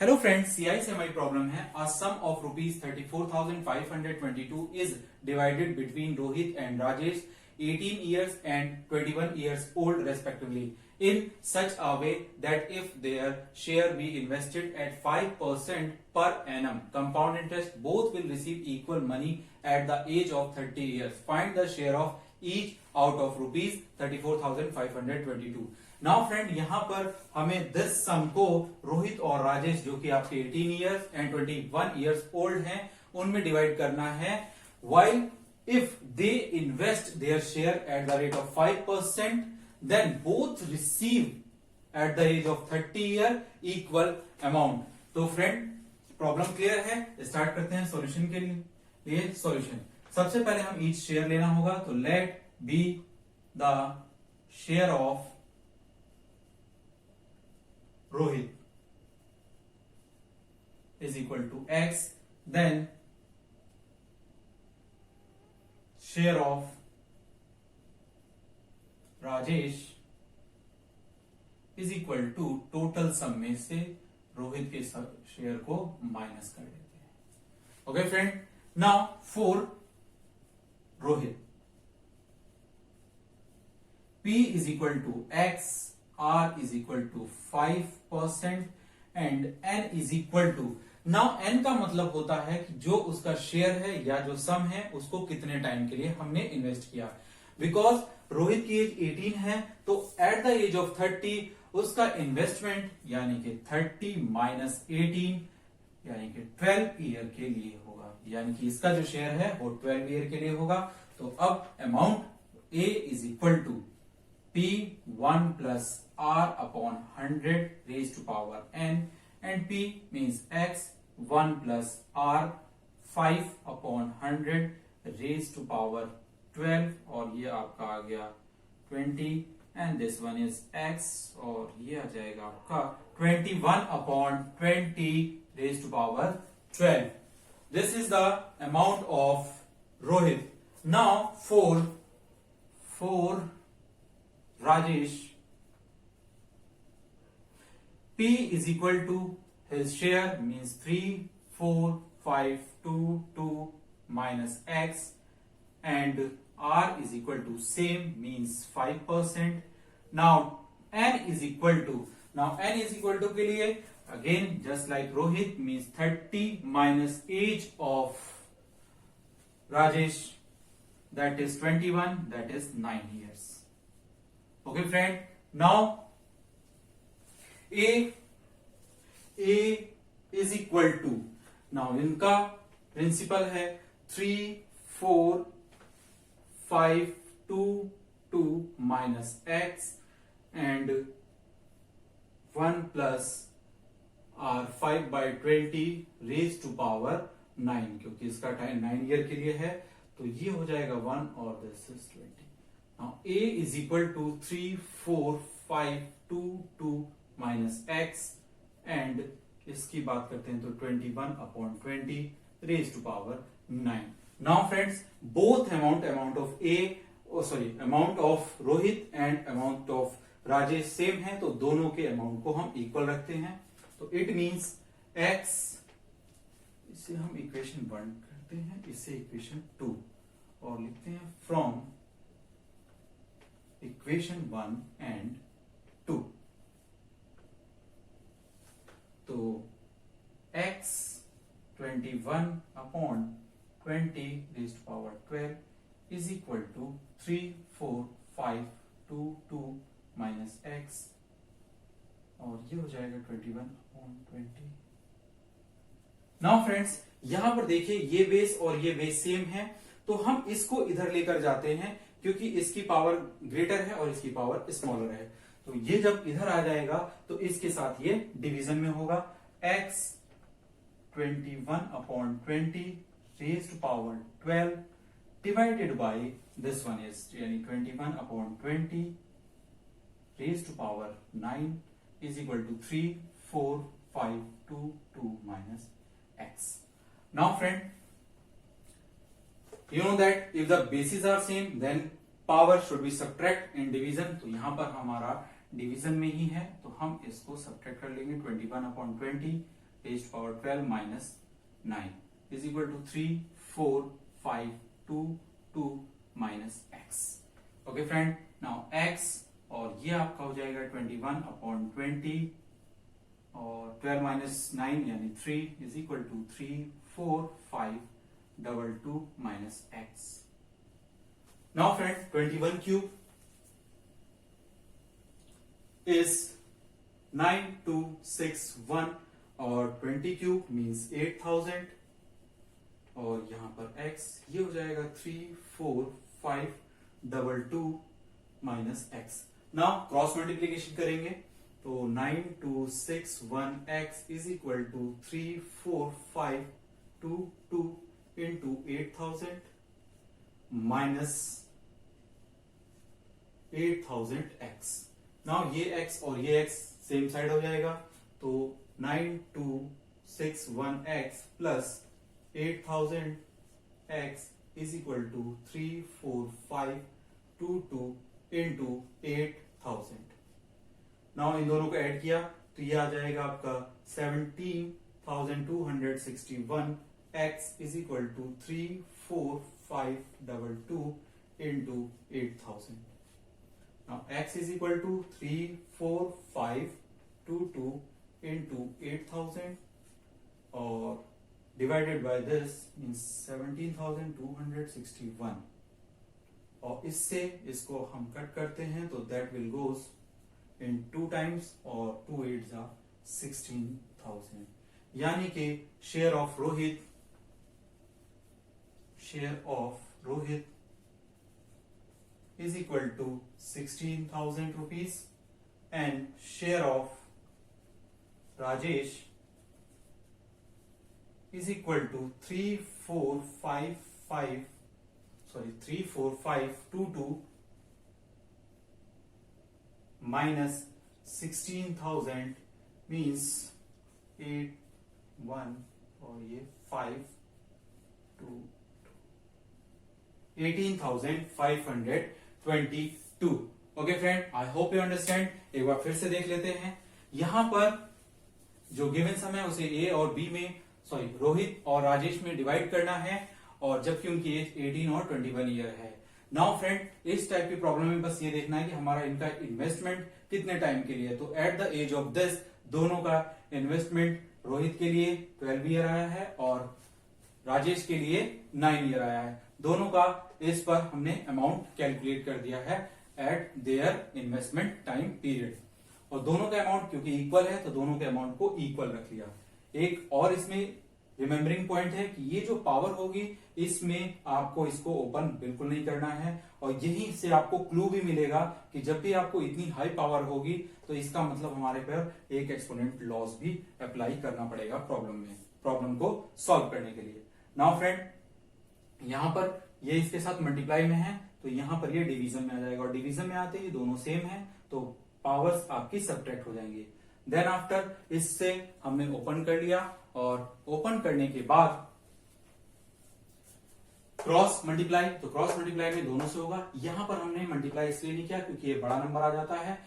Hello friends, CI से हमारी problem है a sum of rupees 34,522 is divided between Rohit and Rajesh 18 years and 21 years old respectively in such a way that if their share be invested at 5% per annum compound interest, both will receive equal money at the age of 30 years. Find the share of each out of rupees 34,522. Now friend, यहां पर हमें this सम को रोहित और राजेश जो कि आपके 18 years and 21 years old हैं उनमें डिवाइड करना है. While if they invest their share at the rate of 5%, then both receive at the age of 30 year equal amount. तो फ्रेंड, प्रॉब्लम क्लियर है. स्टार्ट करते हैं सॉल्यूशन के लिए. सॉल्यूशन सबसे पहले हम ईच शेयर लेना होगा. तो let be the share of Rohit is equal to X, then share of Rajesh is equal to total sum में से रोहित के शेयर को माइनस कर देते हैं. Okay friend, now for Rohit P is equal to X, R is equal to 5% and N is equal to. Now N का मतलब होता है कि जो उसका शेयर है या जो सम है उसको कितने टाइम के लिए हमने इन्वेस्ट किया. बिकॉज रोहित की एज 18 है तो एट द एज ऑफ 30 उसका इन्वेस्टमेंट यानी कि 30 माइनस 18 यानी कि 12 ईयर के लिए होगा. यानी कि इसका जो शेयर है वो 12 ईयर के लिए होगा. तो अब amount A is equal to P1 plus R upon 100 raised to power N, and P means X 1 plus R 5 upon 100 raised to power 12, और ये आपका आ गया 20, and this one is X और ये आ जाएगा आपका 21 upon 20 raised to power 12. This is the amount of Rohit. Now for Rajesh, P is equal to his share means 3, 4, 5, 2, 2 minus X, and R is equal to same means 5%. Now N is equal to के लिए again just like Rohit means 30 minus age of Rajesh, that is 21, that is 9 years. Okay friend, now A is equal to, now इनका principal है 3, 4, 5, 2, 2 minus X and 1 plus R 5 by 20 raised to power 9, क्योंकि इसका time 9 year के लिए है तो ये हो जाएगा 1 और this is 20. Now A is equal to 3, 4, 5, 2, 2 minus X and इसकी बात करते हैं तो 21 upon 20 raised to power 9. Now friends, both amount of Rohit and amount of Rajesh same है तो दोनों के अमाउंट को हम इक्वल रखते हैं. तो इट मीन्स X, इसे हम इक्वेशन 1 करते हैं, इसे इक्वेशन 2 और लिखते हैं फ्रॉम इक्वेशन 1 एंड 2. तो X 21 upon 20 raised to power 12 is equal to 3, 4, 5, 2, 2 minus X और ये हो जाएगा 21 upon 20. नाउ फ्रेंड्स, यहां पर देखिए ये बेस और ये बेस सेम है तो हम इसको इधर लेकर जाते हैं क्योंकि इसकी पावर ग्रेटर है और इसकी पावर स्मॉलर है. तो ये जब इधर आ जाएगा तो इसके साथ ये डिवीजन में होगा. X 21 upon 20 raised to power 12 divided by this one is यानी 21 upon 20 raised to power 9 is equal to 3, 4, 5, 2, 2 minus X. Now friend, you know that if the bases are same then power should be subtract in division. तो यहां पर हमारा division में ही है तो हम इसको सब्ट्रैक्ट कर लेंगे. 21 upon 20 raised power 12 minus 9 is equal to 3, 4, 5, 2, 2 minus x. Okay friend, now x और ये आपका हो जाएगा 21/20 और 12 माइनस 9 यानी 3 is equal to 3, 4, 5, 2, 2 minus x. Now friend 21 cube is 9261 और 20 क्यूब मीन्स 8000 और यहां पर x ये हो जाएगा 3, 4, 5, 2, 2 minus x. Now cross multiplication करेंगे तो 9261x is equal to 3, 4, 5, 2, 2 into 8000 minus 8000x। Now ये x और ये x सेम साइड हो जाएगा तो 9261x plus 8000x is equal to 3, 4, 5, 2, 2 into 8000। Now इन दोनों को ऐड किया तो ये आ जाएगा आपका 17,261x is equal to 3, 4, 5, 2, 2 into 8000। Now x is equal to 3, 4, 5, 2, 2 into 8000 or divided by this means 17,261 और इससे इसको हम कट करते हैं तो that will goes in 2 times और 2 8s are 16,000 यानी कि share of Rohit is equal to 16,000 rupees and share of Rajesh is equal to 34522 minus 16,000 means 8 1 और ये 5 2 18,522। Okay friend, I hope you understand. एक बार फिर से देख लेते हैं। यहां पर जो गिवन सम है उसे ए और बी में रोहित और राजेश में डिवाइड करना है और जबकि उनकी एज 18 और 21 ईयर है। नाउ फ्रेंड, इस टाइप की प्रॉब्लम में बस ये देखना है कि हमारा इनका इन्वेस्टमेंट कितने टाइम के लिए है। तो at the age of this दोनों का इन्वेस्टमेंट रोहित के लिए 12 ईयर आया है और राजेश के लिए 9 ईयर आया है। दोनों का इस पर हमने अमाउंट कैलकुलेट कर दिया है eight their investment time period और दोनों का अमाउंट क्योंकि इक्वल है तो दोनों के अमाउंट को इक्वल रख लिया। एक और इसमें रिमेम्बरिंग पॉइंट है कि ये जो पावर होगी इसमें आपको इसको ओपन बिल्कुल नहीं करना है और यहीं से आपको क्लू भी मिलेगा कि जब भी आपको इतनी हाई पावर होगी तो इसका मतलब हमारे पर एक एक्सपोनेंट लॉस भी अप्लाई करना पड़ेगा प्रॉब्लम को सॉल्व करने के लिए। नाउ फ्रेंड, यहां पर ये इसके साथ मल्टीप्लाई में है तो यहां पर ये डिवीजन में आ जाएगा और डिवीजन में आते ही दोनों सेम है तो पावर्स आपकी सब्ट्रैक्ट हो जाएंगी। देन आफ्टर इससे हमने ओपन कर लिया और ओपन करने के बाद क्रॉस मल्टीप्लाई, तो क्रॉस मल्टीप्लाई में दोनों से होगा। यहां पर हमने मल्टीप्लाई इसलिए नहीं किया क्योंकि ये बड़ा नंबर आ जाता है,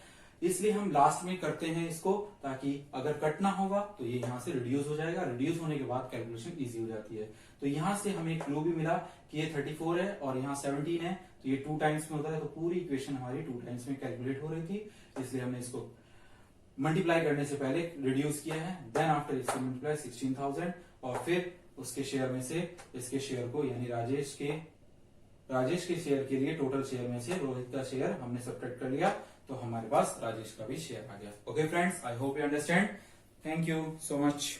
इसलिए हम लास्ट में करते हैं इसको ताकि अगर कटना होगा तो ये यहां से रिड्यूस हो जाएगा। रिड्यूस होने के बाद कैलकुलेशन इजी हो जाती है। तो यहां से हमें एक क्लू भी मिला कि ये 34 है और यहाँ 17 है तो ये 2 टाइम्स में होता है तो पूरी इक्वेशन हमारी 2 टाइम्स में कैलकुलेट हो रही थी, इसलिए हमने इसको मल्टीप्लाई करने से पहले रिड्यूस किया है। देन आफ्टर इससे मल्टीप्लाई 16,000 और फिर उसके शेयर में से इसके शेयर को यानी राजेश के शेयर के लिए टोटल शेयर में से रोहित का शेयर हमने सब्ट्रैक्ट कर लिया तो हमारे पास राजेश का भी शेयर आ गया। Okay friends, I hope you understand. Thank you so much.